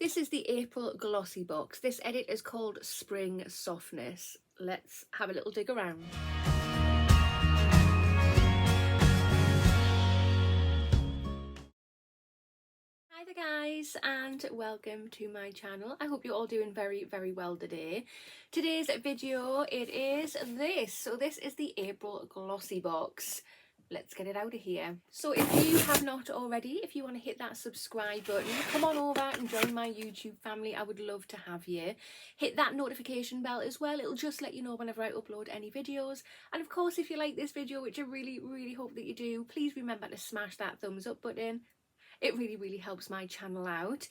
This is the April Glossy box. This edit is called Spring Softness. Let's have a little dig around. Hi there guys, and welcome to my channel. I hope you're all doing very well today. Today's video, it is this. So this is the April Glossy box. Let's get it out of here. So if you have not already, if you want to hit that subscribe button, come on over and join my YouTube family. I would love to have you. Hit that notification bell as well. It'll just let you know whenever I upload any videos. And of course, if you like this video, which I really hope that you do, please remember to smash that thumbs up button. It really helps my channel out.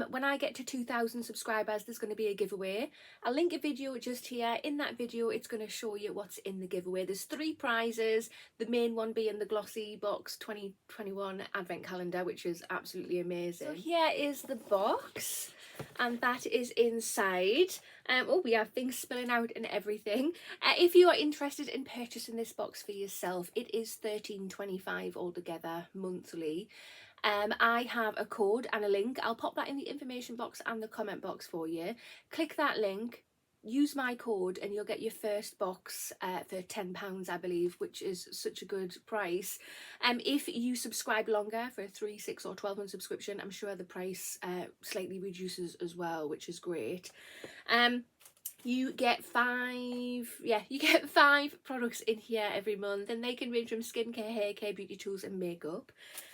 When I get to 2,000 subscribers, there's going to be a giveaway. I'll link a video just here. In that video, it's going to show you what's in the giveaway. There's 3 prizes, the main one being the GlossyBox 2021 advent calendar, which is absolutely amazing. So here is the box, and that is inside. Oh, we have things spilling out and everything. If you are interested in purchasing this box for yourself, it is $13.25 altogether monthly. I have a code and a link. I'll pop that in the information box and the comment box for you. Click that link, use my code, and you'll get your first box for £10, I believe, which is such a good price. If you subscribe longer for a 3, 6 or 12-month subscription, I'm sure the price slightly reduces as well, which is great. You get 5 products in here every month, and they can range from skincare, hair care, beauty tools and makeup.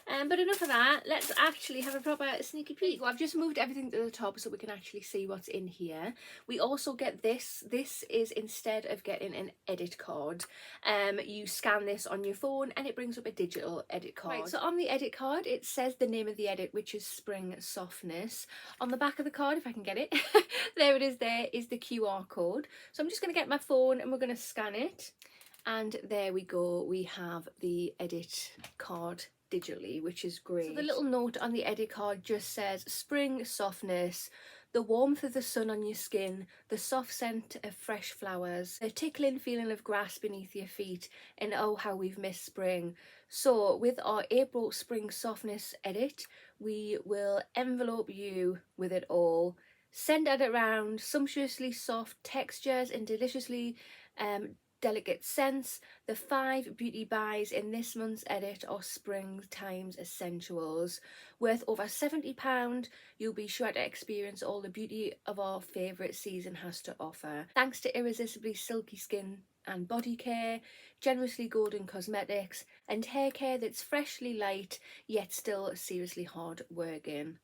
But enough of that, let's actually have a proper sneaky peek. Well, I've just moved everything to the top so we can actually see what's in here. We also get this. This is, instead of getting an edit card, you scan this on your phone and it brings up a digital edit card. Right, so on the edit card it says the name of the edit, which is Spring Softness. On the back of the card, if I can get it, there it is, there is the QR code. So I'm just going to get my phone and we're going to scan it. And there we go, we have the edit card digitally, which is great. So the little note on the edit card just says Spring Softness, the warmth of the sun on your skin, the soft scent of fresh flowers, a tickling feeling of grass beneath your feet, and oh how we've missed spring. So with our April Spring Softness edit, we will envelope you with it all. Send it around, sumptuously soft textures and deliciously delicate scents. The 5 beauty buys in this month's edit are springtime's essentials. Worth over £70, you'll be sure to experience all the beauty of our favourite season has to offer. Thanks to irresistibly silky skin and body care, generously golden cosmetics, and hair care that's freshly light yet still seriously hard working.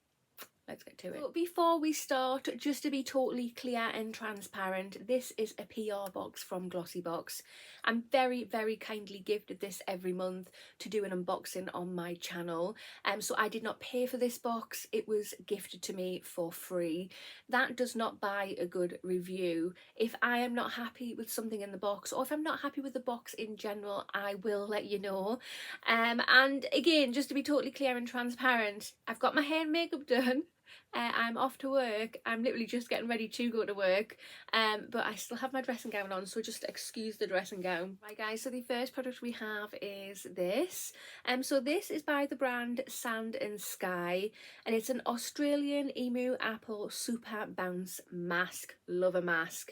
Let's get to it. But before we start, just to be totally clear and transparent, this is a PR box from GlossyBox. I'm very kindly gifted this every month to do an unboxing on my channel. So I did not pay for this box, it was gifted to me for free. That does not buy a good review. If I am not happy with something in the box, or if I'm not happy with the box in general, I will let you know. And again, just to be totally clear and transparent, I've got my hair and makeup done. I'm off to work. I'm literally just getting ready to go to work, but I still have my dressing gown on, so just excuse the dressing gown. Right guys, so the first product we have is this. So this is by the brand Sand and Sky, and it's an Australian Emu Apple Super Bounce Mask. Love a mask.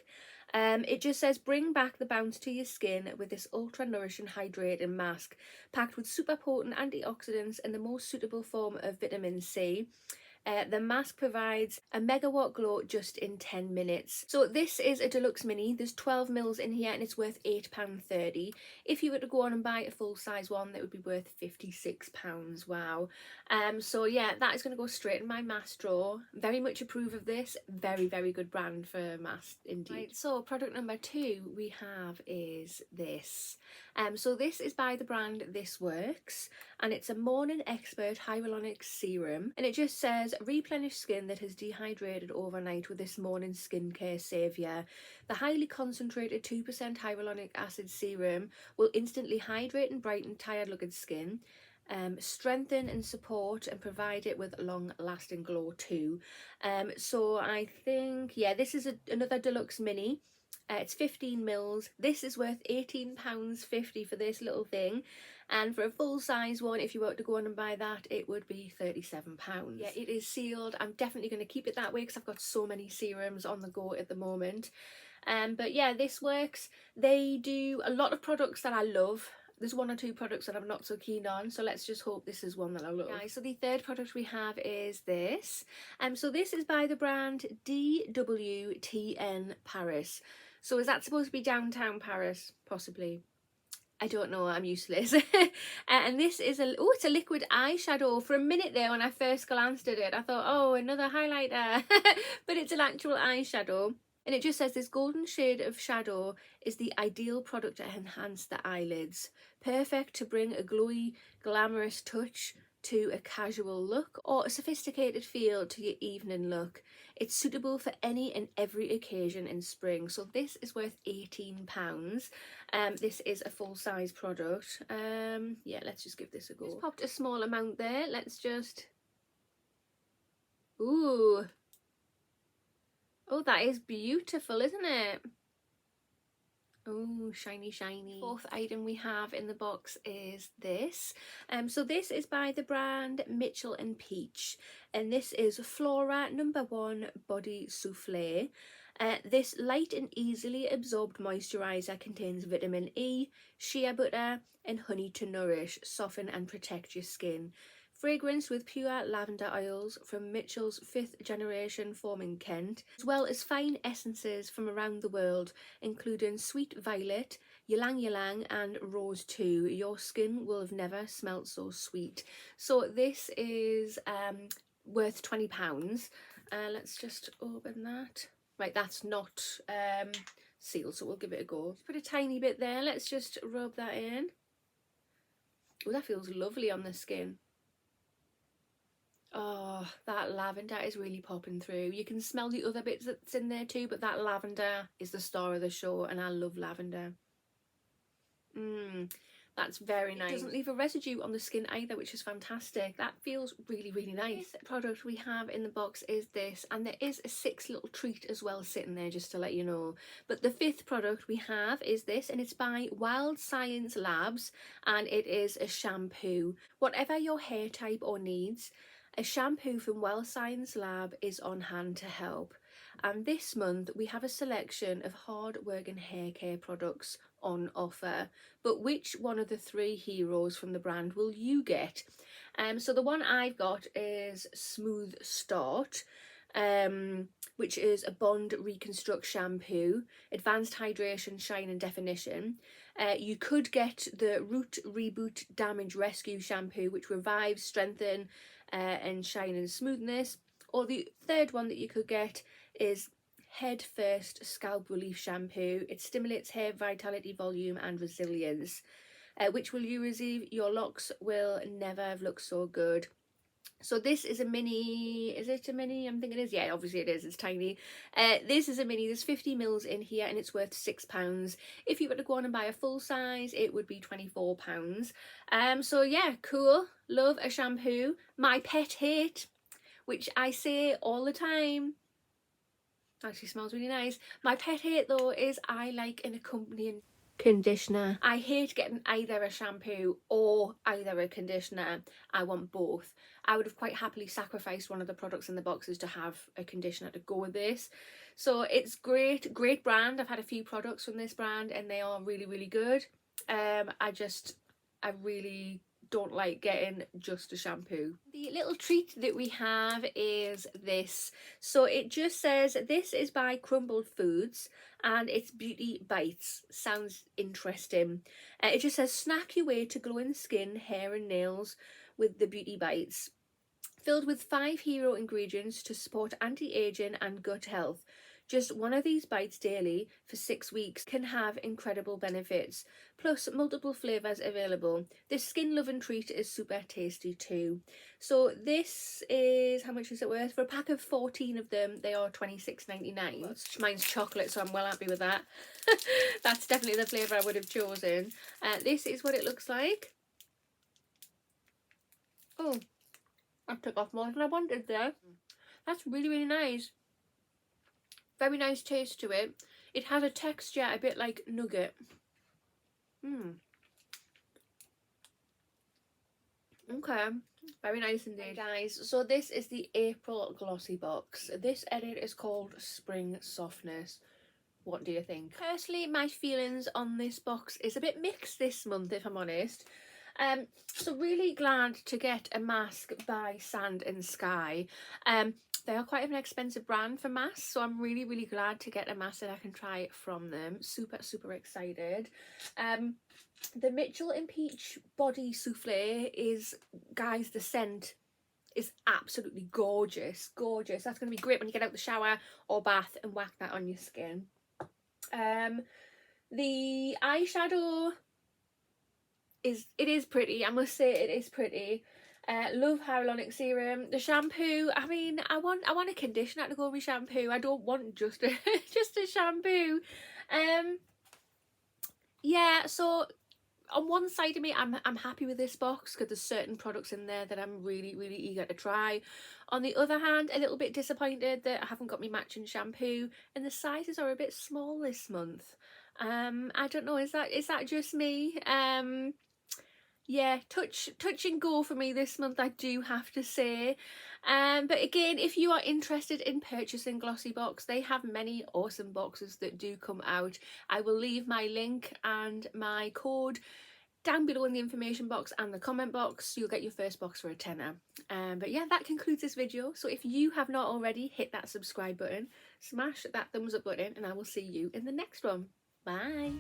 It just says bring back the bounce to your skin with this ultra nourishing hydrating mask packed with super potent antioxidants and the most suitable form of vitamin C. The mask provides a megawatt glow just in 10 minutes. So this is a deluxe mini. There's 12 mils in here and it's worth £8.30. If you were to go on and buy a full size one, that would be worth £56. Wow. So yeah, that is going to go straight in my mask drawer. Very much approve of this. Very good brand for masks indeed. Right, so product number 2 we have is this. So this is by the brand This Works, and it's a morning expert hyaluronic serum, and it just says replenish skin that has dehydrated overnight with this morning skincare saviour. The highly concentrated 2% hyaluronic acid serum will instantly hydrate and brighten tired looking skin, strengthen and support and provide it with long lasting glow too. So I think, yeah, this is another deluxe mini. It's 15 mils. This is worth £18.50 for this little thing. and for a full size one, if you were to go on and buy that, it would be £37. Yeah, it is sealed. I'm definitely going to keep it that way because I've got so many serums on the go at the moment. But yeah, this works. They do a lot of products that I love. There's one or two products that I'm not so keen on, so let's just hope this is one that I love. Guys, so the third product we have is this. So this is by the brand DWTN Paris. So is that supposed to be downtown Paris? Possibly. I don't know, I'm useless. And this is it's a liquid eyeshadow. For a minute there when I first glanced at it, I thought, oh, another highlighter. But it's an actual eyeshadow. And it just says this golden shade of shadow is the ideal product to enhance the eyelids. Perfect to bring a glowy, glamorous touch to a casual look or a sophisticated feel to your evening look. It's suitable for any and every occasion in spring. So this is worth £18. This is a full size product. Yeah, let's just give this a go. Just popped a small amount there. Let's just... Ooh. Oh, that is beautiful, isn't it? Oh, shiny, shiny. Fourth item we have in the box is this. So this is by the brand Mitchell and Peach, and this is Flora No. 1 Body Souffle. This light and easily absorbed moisturiser contains vitamin E, shea butter and honey to nourish, soften and protect your skin. Fragrance with pure lavender oils from Mitchell's 5th generation farm in Kent, as well as fine essences from around the world, including sweet violet, ylang ylang and rose too. Your skin will have never smelt so sweet. So this is worth £20. Let's just open that. Right, that's not sealed, so we'll give it a go. Just put a tiny bit there. Let's just rub that in. Oh, that feels lovely on the skin. Oh, that lavender is really popping through. You can smell the other bits that's in there too, but that lavender is the star of the show, and I love lavender. That's very nice. It doesn't leave a residue on the skin either, which is fantastic. That feels really, really nice. The product we have in the box is this, and there is a 6th little treat as well sitting there, just to let you know. But the 5th product we have is this, and it's by Wild Science Labs, and it is a shampoo. Whatever your hair type or needs, a shampoo from Wild Science Lab is on hand to help. And this month we have a selection of hard-working hair care products on offer. But which one of the 3 heroes from the brand will you get? So the one I've got is Smooth Start, which is a Bond Reconstruct shampoo, advanced hydration, shine and definition. You could get the Root Reboot Damage Rescue shampoo, which revives, strengthen and shine and smoothness. Or the third one that you could get is Head First Scalp Relief Shampoo. It stimulates hair vitality, volume and resilience. Which will you receive? Your locks will never have looked so good. So this is a mini. Is it a mini? I'm thinking it is. Yeah, obviously it is. It's tiny. This is a mini. There's 50 mils in here and it's worth £6. If you were to go on and buy a full size, it would be £24. So yeah, cool. Love a shampoo. My pet hate, which I say all the time, actually smells really nice. My pet hate though is I like an accompanying conditioner. I hate getting either a shampoo or either a conditioner. I want both. I would have quite happily sacrificed one of the products in the boxes to have a conditioner to go with this. So it's great brand. I've had a few products from this brand and they are really, really good. I really don't like getting just a shampoo. The little treat that we have is this. So it just says this is by Crumbled Foods and it's Beauty Bites. Sounds interesting. It just says snack your way to glowing skin, hair and nails with the Beauty Bites. Filled with 5 hero ingredients to support anti-aging and gut health. Just one of these bites daily for 6 weeks can have incredible benefits, plus multiple flavours available. This skin loving treat is super tasty too. So this is, how much is it worth? For a pack of 14 of them, they are £26.99. Mine's chocolate, so I'm well happy with that. That's definitely the flavour I would have chosen. This is what it looks like. Oh, I took off more than I wanted there. That's really, really nice. Very nice taste to it. It has a texture a bit like nugget. Okay, very nice indeed, guys. So this is the April Glossy box. This edit is called Spring Softness. What do you think? Personally, my feelings on this box is a bit mixed this month, if I'm honest. So really glad to get a mask by Sand and Sky. They are quite an expensive brand for masks, so I'm really glad to get a mask that I can try from them. Super excited. The Mitchell and Peach Body Souffle is, guys, the scent is absolutely gorgeous. That's going to be great when you get out the shower or bath and whack that on your skin. The eyeshadow is pretty. I must say it is pretty. Love hyaluronic serum. The shampoo, I mean, I want a conditioner to go with shampoo. I don't want just a just a shampoo. Yeah, so on one side of me, I'm happy with this box because there's certain products in there that I'm really eager to try. On the other hand, a little bit disappointed that I haven't got my matching shampoo and the sizes are a bit small this month. I don't know, is that just me? Yeah, touch and go for me this month, I do have to say. But again, if you are interested in purchasing GlossyBox, they have many awesome boxes that do come out. I will leave my link and my code down below in the information box and the comment box. You'll get your first box for a tenner. But yeah, that concludes this video. So if you have not already, hit that subscribe button, smash that thumbs up button, and I will see you in the next one. Bye.